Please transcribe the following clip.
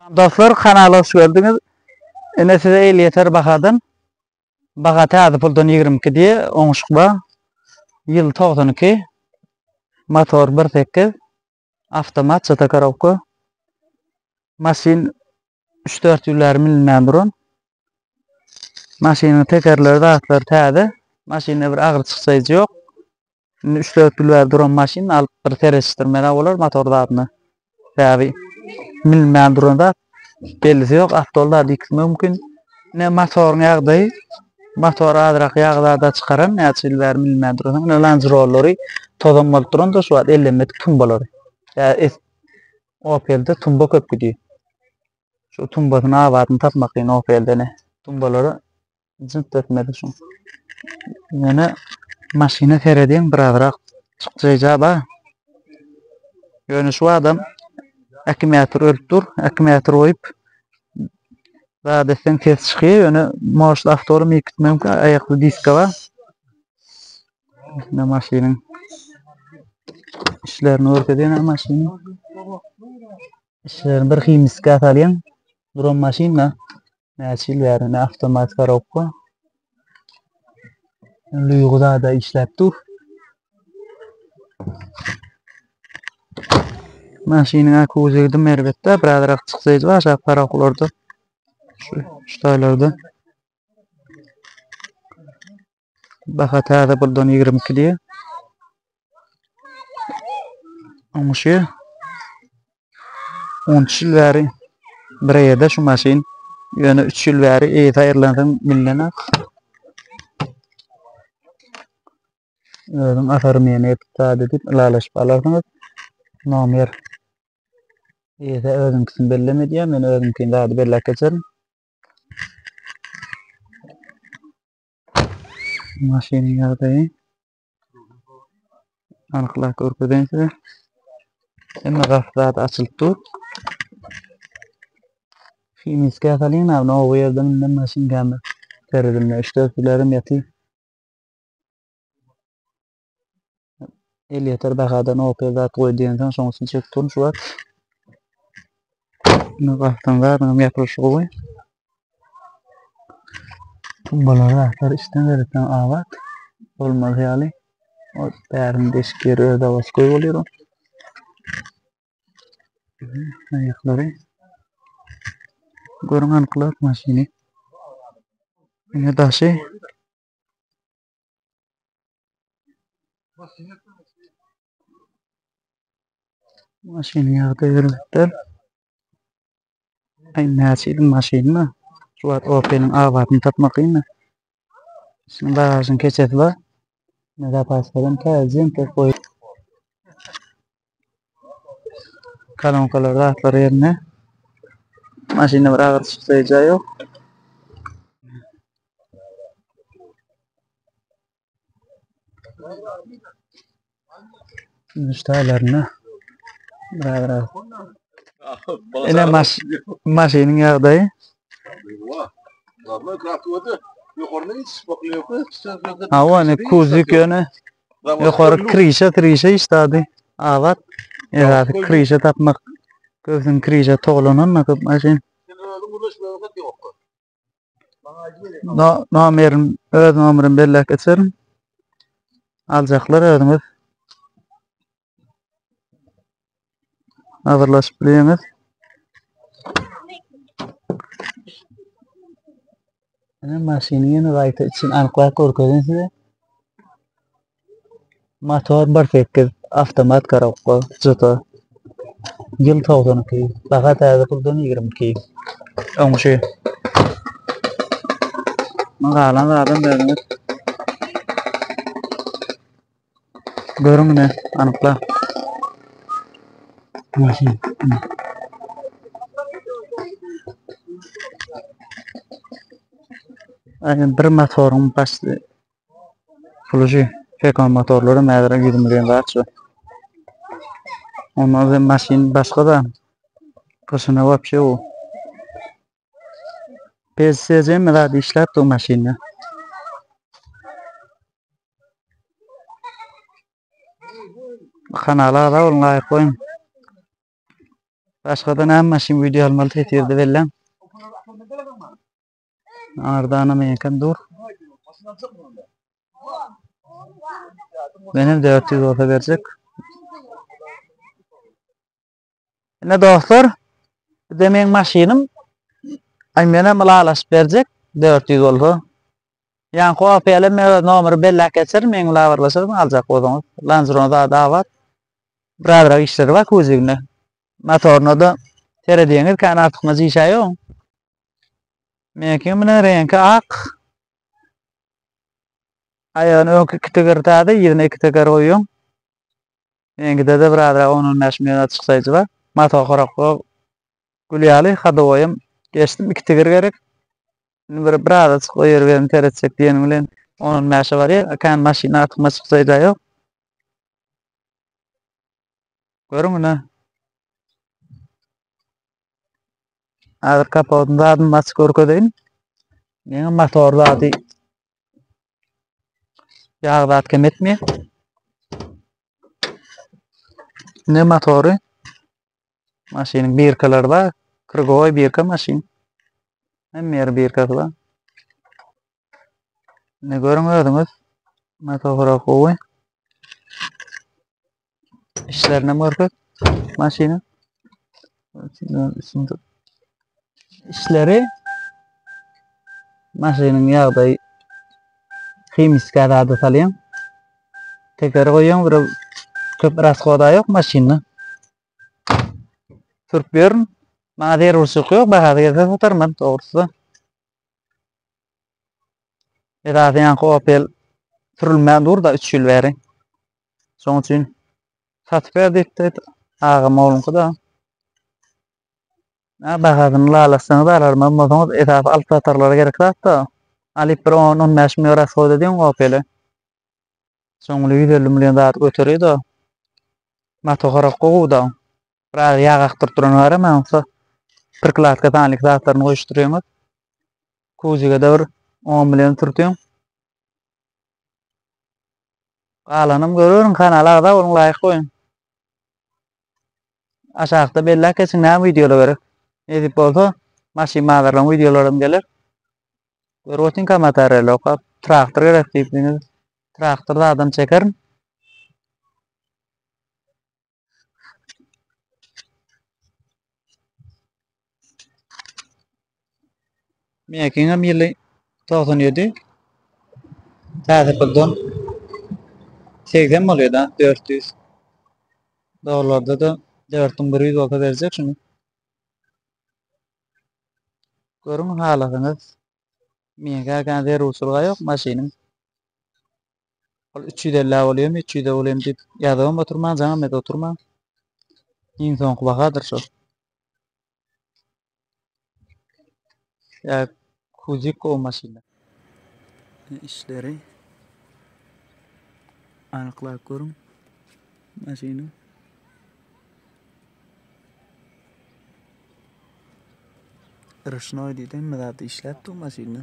Dostlar kanala hoş geldiniz. Ene size ehliyetler bakadan. Baka tadı puldan 22 diye onuşukba. Yıl 92. Motor 1.8. Avtomat çata karavka. Masin 3-4 yıllar milinmen durun. Masinin tekerleri de atları tadı. Masinde bir ağır çıksayız yok. 3-4 yıllar durun masin alıp bir teresiştirmene olur motorda adını. Tabi milinmen durun da belli yok. Avtolda dik mümkün. Ne motorun yağdayı. Motor adrak yağlarda çıkaran näçil ver milmen durun. Lange Rover'ları tozan bolup duran da şu an 50 metr tumbaları. Ya Opel'de tumba köp gidiyor. Şu tumbatın avatını tapmak için Opel'de ne? Tumbaları zınt etmedi şu. Yani maşine ferediyen birazrak çıkacağız ba. Yani şu adam 2 metr ölüp dur, 2 metr oyup daha defen kes çıkıyor. Yani marşlı avtoru mekit mümkün ayaklı diska var. Ne maşinin işlerini örtediğin maşinin işlerini bir himiska atalım. Duran maşinla näçil verine avtomat karopka. Luyguda da işlep dur. Maşinin akuzuydu mervette birazrak çıksayız var aşağı parakularda. Şu taylarda. Baka tadı buradan 22 diye. Ama şu 10 yıl veri bir yerde şu maşin yani 3 yıl veri tayarlandım millene. Özüm atarmiyene tadı edip ilalaşıp alardınız. Nomer özümkisini belleme diye men özümkini daha bellek geçerim. Maşinin yağdayı anıqlak örpeden size. Emma gaflat açılıp dur. Filmiske atalım abi o yerden minden maşin geldi. Teridimle 3-4 bilerim yatı. Ehliyetler bakadan Opel'de koyduğundan sonrasını çek turun şu var. Ne gaftan var ne yapılış oğuy. Tumbaları ahtar işten verirken avat. Olmaz yani. O değerin deşik yeri öde baş koy oluyor. Ayakları. Görün anıqlak maşini. Yine daha şey. Maşini yağda yürütler. Ay näçil maşin mi? Şu an Opel'in avatını tapmak yine. Şimdi bagajın keçeti var. Ne de pasadan tezim tek koy. Kalonkalar rahatları yerine. Maşinle bir ağır çıksayacağı yok. Müşterilerine. Rahat. Yine maşinin yağdayı. Hava ne kuzuk yöne. Yukarı krişe istedi. Avat. Evet krişe tapmak. Gözün krişe toğlanan nakıp maşin. Nomerim, öz nomerim bellek geçerim. Alacaklar özümüz. Hazırlaşıp bileyimiz. Maşinin yeni rayta için anıqlak korkudun size. Motor 1.8 avtomat karavka zıtı. Yıl 92. Baka tadı puldan 22. Onu şey. Mağalan adam veriniz. Görün ne anıqla. Maşin. Bir motorun başlı. Fuluji. Fekan motorları mədərə 100 milyon var şu. Ondan sonra maşin başqa da. Qışına вообще o. PSC mi da işləb bu maşinni. Kanala da onları koyun. Başkadan hem maşin video almalı tetirdi belirlen. Ardağına meyken dur. Benim 400 olsa verecek. Ne dostlar? Demeyin maşinim. Aymena malalas verecek. 400 olsa. Yani kopyalı nomeri belli geçer. Men lavarlaşır alacak o. Lanzurona da davat. Bradra işleri var kuzigine. Motoruna da terediğiniz kan artık mazı şey yok. Mekin buna rengi ak. Ayağını ön iki tıkırtadı. Yerine iki tıkır koyuyorum. Mengide de bradra onun meşmiyona çıksaydı var. Motor korakı gülüyalı. Hadi koyayım. Geçtim iki tıkır gerek. Bir bradra koyuyor verim teretsek diyelim. Onun meşi var ya. Kan maşina artık mazı çıksaydı yok. Görün mü? Ağır kapağında adım mazı korkudayım. Yani motorda adı yağda atkem etmiyor. Ne motoru? Maşinin bir kalar var. Kırgoy bir ka maşin. Hem yer bir ka var. Ne görmüyordunuz? Motora koy. İşlerine mırkıt. Maşinin. İşleri maşinin yağda kimis kadar da salayım. Tekrar koyuyorum. Bir köp raskoda yok maşinle. Sürpüyorum. Bana diğer ursuk yok. Bakada gelse satarım doğrusu. Zaten yankı Opel sürülmeyen dur da 3 yıl verin. Son için satıp verdik de ağam oğlum da. Bakadın lalasını da alarım ama sonra etap alt satarlara gerek da. Alıp bir 10-15 milyon raskoda diyorum Opel'e. Sonra 150 milyon daha götürüyor da. Matokara kovu da. Biraz yağ aktırtıran var ama olsa 40 latka tanlik zatlarını koşturuyoruz. Kuziga da bir 10 milyon tutuyorum. Kalanım görüyorum kanallarda onun layık koyun. Aşağıda belli kesin ne videolar verir. Edip olsa maşin mağarlarım videolarım gelir. Görüyorsun ki materyal yok. Traktör gerektiğini traktörda adam çekerim. Mekinga milli 97. Taze pardon. 80 mi oluyor da 400. Dolarda da 4100 olsa verecek şunu. Görün halatınız. Mega kendi rusulga yok maşinin. 350 oluyor mu? 300 oluyor mu? Ya da oturma, zaman oturma. İnsan kulağıdır şu. Ya kuzik o maşinler. İşleri anıklar görün. Maşinin. Rışnoy dedim mi zaten işletti o maşini.